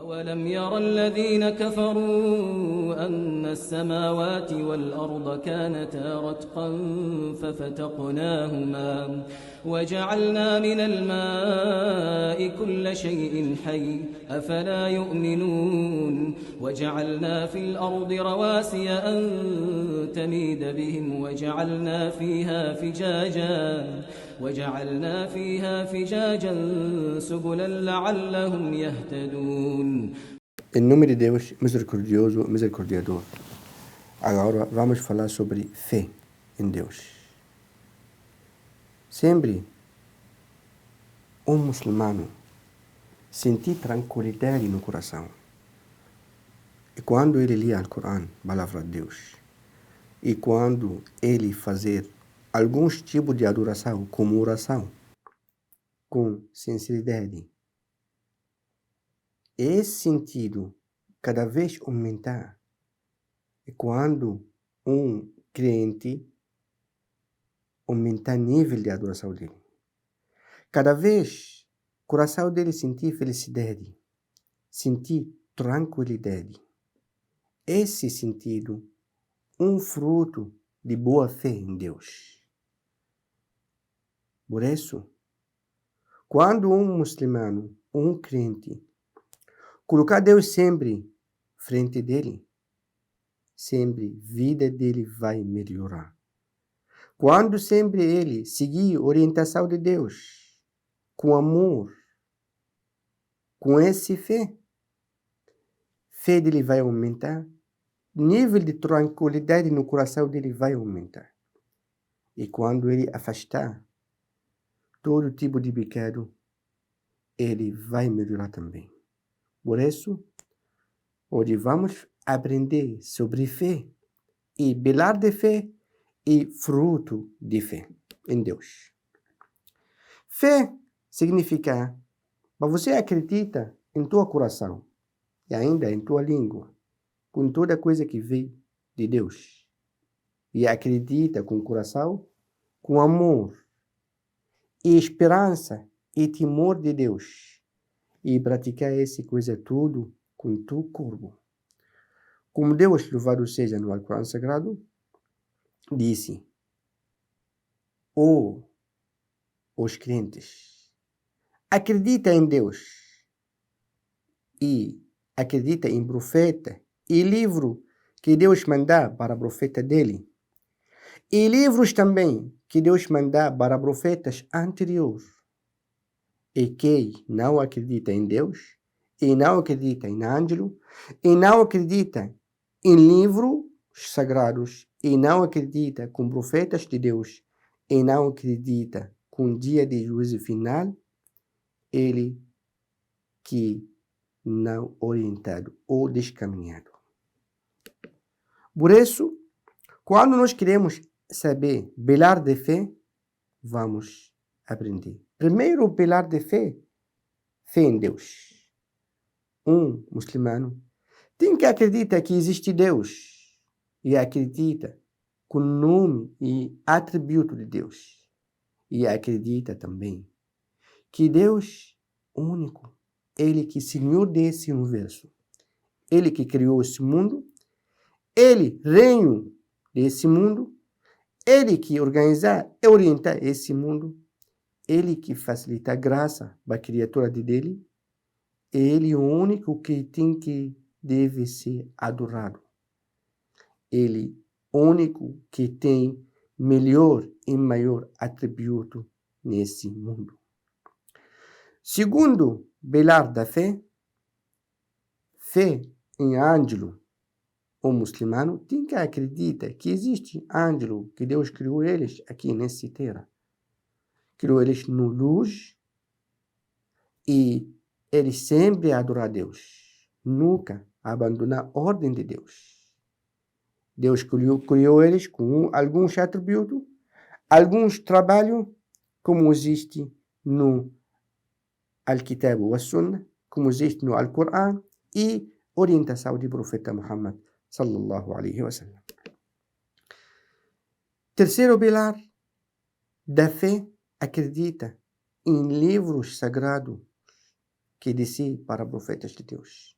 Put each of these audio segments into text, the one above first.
أولم ير الذين كفروا أن السماوات والأرض كانتا رتقا ففتقناهما وجعلنا من الماء كل شيء حي أفلا يؤمنون وجعلنا في الأرض رواسي أن تميد بهم وجعلنا فيها فجاجا سبلا لعلهم يهتدون. Em nome de Deus, misericordioso, misericordiador. Agora vamos falar sobre fé em Deus. Sempre muçulmano sentir tranquilidade no coração. E quando ele lê o Corão, a palavra de Deus, e quando ele fazer alguns tipos de adoração, como oração, com sinceridade, esse sentido cada vez aumentar. E quando crente aumenta o nível de adoração dele, cada vez o coração dele sentir felicidade, sentir tranquilidade. Esse sentido, fruto de boa fé em Deus. Por isso, quando muçulmano, crente, colocar Deus sempre frente dele, sempre a vida dele vai melhorar. Quando sempre ele seguir a orientação de Deus, com amor, com essa fé dele vai aumentar, nível de tranquilidade no coração dele vai aumentar. E quando ele afastar todo tipo de pecado, ele vai melhorar também. Por isso, hoje vamos aprender sobre fé e pilar de fé e fruto de fé em Deus. Fé significa que você acredita em teu coração e ainda em tua língua, com toda coisa que veio de Deus. E acredita com o coração, com amor e esperança e temor de Deus. E praticar essa coisa tudo com teu corpo. Como Deus, louvado seja no Alcorão Sagrado, disse: os crentes, acredita em Deus e acredita em profeta e livro que Deus mandar para profeta dele e livros também que Deus mandar para profetas anteriores. E quem não acredita em Deus e não acredita em ângelo e não acredita em livros sagrados e não acredita com profetas de Deus e não acredita com o dia de juízo final, ele que não orientado ou descaminhado. Por isso, quando nós queremos saber pilar de fé, vamos aprender. Primeiro pilar de fé em Deus. Muçulmano tem que acreditar que existe Deus e acredita com o nome e atributo de Deus. E acredita também que Deus único, Ele que é Senhor desse universo, Ele que criou esse mundo, Ele reino desse mundo, Ele que organiza e orienta esse mundo, Ele que facilita a graça para a criatura dele, Ele é o único que deve ser adorado. Ele único que tem melhor e maior atributo nesse mundo. Segundo pilar da fé em ângelo. O muçulmano tem que acreditar que existe ângelo, que Deus criou eles aqui nessa terra. Criou eles no luz e eles sempre adoram a Deus. Nunca abandonar a ordem de Deus. Deus criou eles com alguns atributos, alguns trabalhos, como existe no Al-Kitab wa Sunnah, como existe no Al-Quran e orientação do profeta Muhammad sallallahu alaihi wasallam. Terceiro pilar da fé, acredita em livros sagrados que disse para profetas de Deus.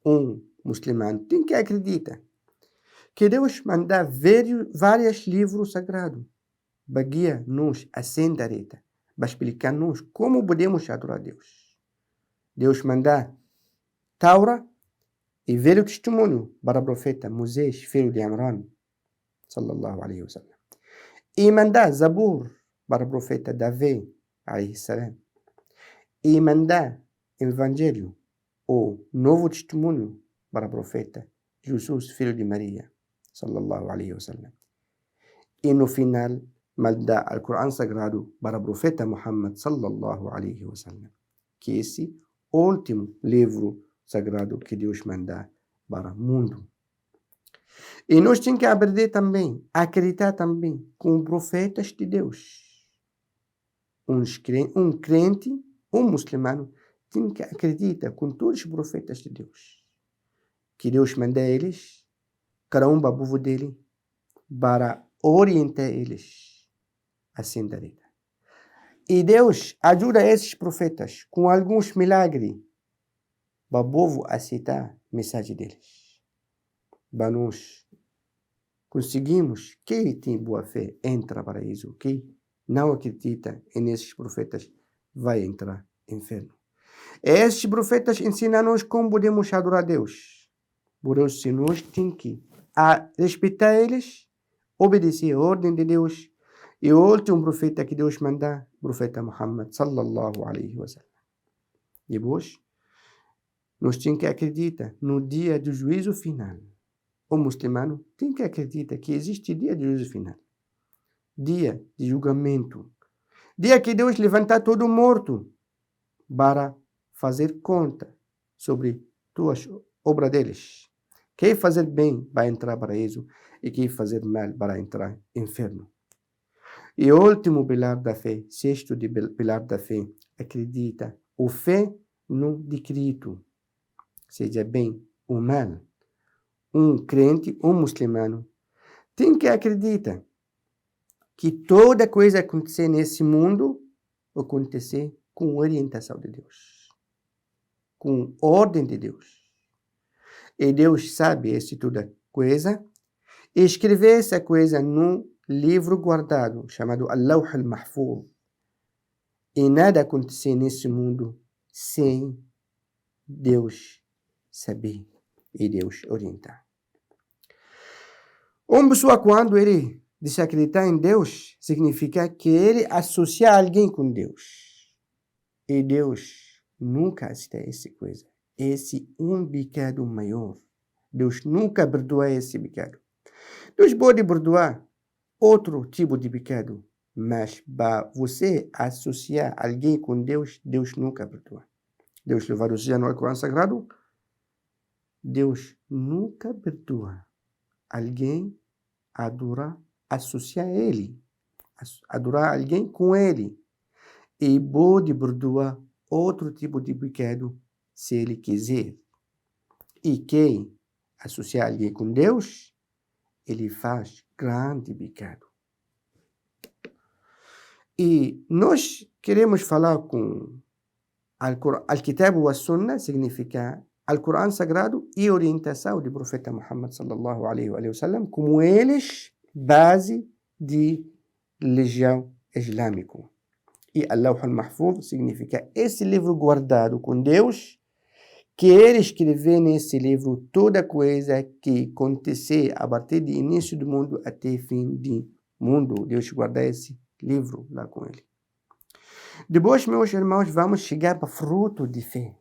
Um muçulmano tem que acreditar que Deus manda vários livros sagrados para guiar-nos a senda reta, para explicar-nos como podemos adorar Deus. Deus manda Taura e Velho Testemunho para o profeta Moisés, filho de Imran, sallallahu alaihi wasallam. E manda Zabur para o profeta Davi, alaihi salam. E manda Evangelho, o Novo Testemunho, para o profeta Jesus, filho de Maria, sallallahu alaihi wasallam. E no final, manda o Corão Sagrado para o profeta Muhammad, sallallahu alaihi wasallam, que é esse último livro sagrado que Deus manda para o mundo. E nós temos que aprender também, acreditar também com profetas de Deus. Um crente, um muçulmano, tem que acreditar com todos os profetas de Deus. Que Deus manda eles, cada um para o povo dele, para orientar eles a senda reta. E Deus ajuda esses profetas com alguns milagres para o povo aceitar a mensagem deles. Para nós conseguimos, quem tem boa fé entra para isso, quem não acredita nesses profetas vai entrar no inferno. Esses profetas ensinam-nos como podemos adorar Deus. Por isso, nós temos que respeitar eles, obedecer a ordem de Deus. E o último profeta que Deus manda, o profeta Muhammad, sallallahu alaihi wasallam. Depois, nós temos que acreditar no dia do juízo final. O muçulmano tem que acreditar que existe dia de juízo final. Dia de julgamento. Dia que Deus levantar todo morto para fazer conta sobre tuas obras deles. Quem fazer bem vai entrar para paraíso e quem fazer mal para entrar no inferno. E o último pilar da fé, sexto pilar da fé, acredita o fé no decreto, seja bem ou mal. Um crente, um muçulmano, tem que acreditar que toda coisa acontecer nesse mundo acontecer com orientação de Deus, com ordem de Deus. E Deus sabe essa toda coisa e escrever essa coisa num livro guardado chamado Al-Lawh al-Mahfuz. E nada acontecer nesse mundo sem Deus saber e Deus orientar. Uma pessoa, quando ele desacreditar em Deus, significa que ele associa alguém com Deus. E Deus nunca aceita essa coisa. Esse é um pecado maior. Deus nunca perdoa esse pecado. Deus pode perdoar outro tipo de pecado, mas para você associar alguém com Deus, Deus nunca perdoa. Deus levou o no Corão Sagrado. Deus nunca perdoa alguém adorar, associar ele, adorar alguém com ele. E pode perdoar outro tipo de pecado se ele quiser. E quem associar alguém com Deus, ele faz grande pecado. E nós queremos falar com Al-Kitab wa Sunnah, significa Al-Corão Sagrado e orientação do profeta Muhammad sallallahu alaihi wa sallam, como eles, base de religião islâmica. E Al-Lawh al-Mahfuz significa esse livro guardado com Deus, que ele escreveu nesse livro toda coisa que acontecer a partir do início do mundo até o fim do mundo. Deus guarda esse livro lá com ele. Depois, meus irmãos, vamos chegar para fruto de fé.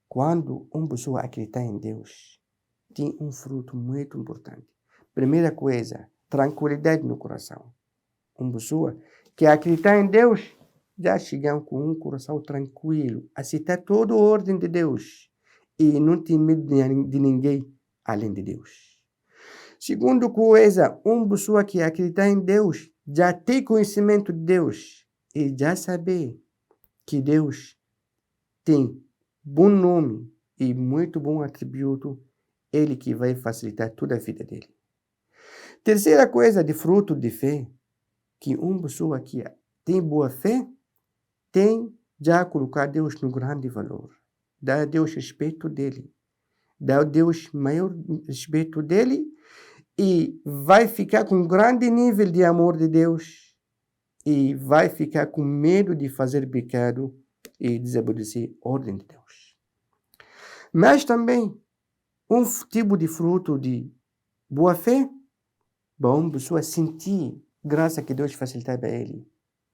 Quando uma pessoa acredita em Deus, tem um fruto muito importante. Primeira coisa, tranquilidade no coração. Uma pessoa que acredita em Deus, já chegam com um coração tranquilo, aceitar toda a ordem de Deus e não tem medo de ninguém além de Deus. Segunda coisa, uma pessoa que acredita em Deus já tem conhecimento de Deus e já sabe que Deus tem bom nome e muito bom atributo, ele que vai facilitar toda a vida dele. Terceira coisa de fruto de fé, que uma pessoa que tem boa fé tem já colocar Deus no grande valor. Dá a Deus respeito dele. Dá a Deus maior respeito dele e vai ficar com um grande nível de amor de Deus e vai ficar com medo de fazer pecado e desobedecer a ordem de Deus. Mas também um tipo de fruto de boa fé, bom, a pessoa sentir graça que Deus facilitava para ele,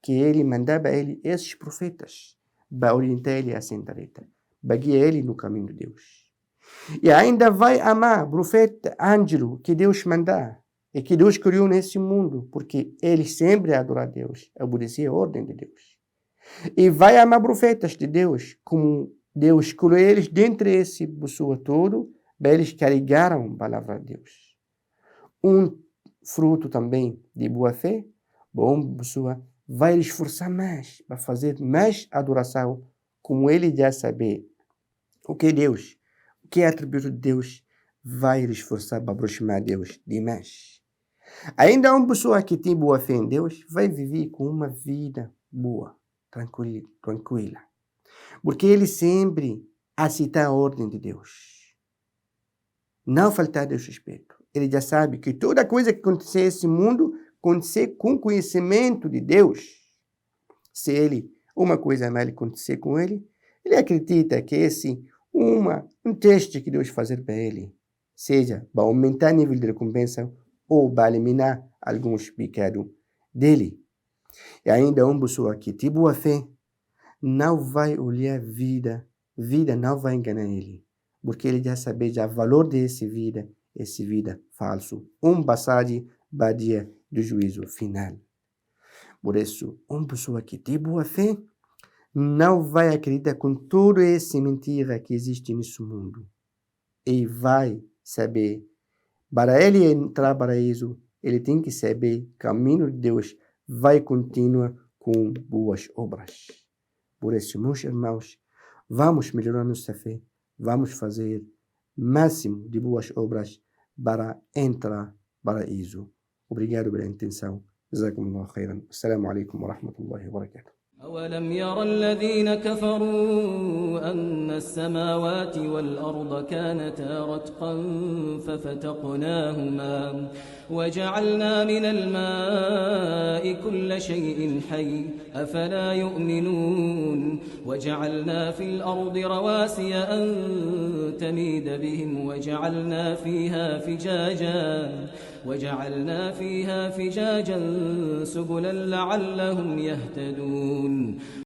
que ele mandava a ele esses profetas para orientar ele a senda reta, para guiar ele no caminho de Deus. E ainda vai amar o profeta Ângelo que Deus mandar e que Deus criou nesse mundo, porque ele sempre adora a Deus, obedecer a ordem de Deus. E vai amar profetas de Deus, como Deus escolheu eles dentre esse pessoa todo, para eles carregaram a palavra de Deus. Um fruto também de boa fé, bom, pessoa vai esforçar mais para fazer mais adoração, como ele já sabe o que é Deus, o que é atributo de Deus, vai esforçar para aproximar Deus demais. Ainda uma pessoa que tem boa fé em Deus vai viver com uma vida boa, tranquila, porque ele sempre aceita a ordem de Deus, não faltar a Deus respeito. Ele já sabe que toda coisa que acontecer nesse mundo acontecer com conhecimento de Deus. Se uma coisa mal acontecer com ele, ele acredita que esse um teste que Deus fazer para ele, seja para aumentar o nível de recompensa ou para eliminar alguns pecados dele. E ainda uma pessoa que tem boa fé não vai olhar vida não vai enganar ele, porque ele já sabe o valor dessa vida falso. Passagem para dia do juízo final. Por isso, uma pessoa que tem boa fé não vai acreditar com toda essa mentira que existe nesse mundo. E vai saber, para ele entrar para isso, ele tem que saber que o caminho de Deus vai continuar com boas obras. Por isso, meus irmãos, vamos melhorar nossa fé, vamos fazer máximo de boas obras para entrar para isso. Obrigado pela atenção. Jazakumullahu khairan. Assalamu alaikum wa rahmatullahi wa barakatuh. أولم ير الذين كفروا أن السماوات والأرض كانتا رتقا ففتقناهما وجعلنا من الماء كل شيء حي أفلا يؤمنون وجعلنا في الأرض رواسي أن تميد بهم وجعلنا فيها فجاجا سبلا لعلهم يهتدون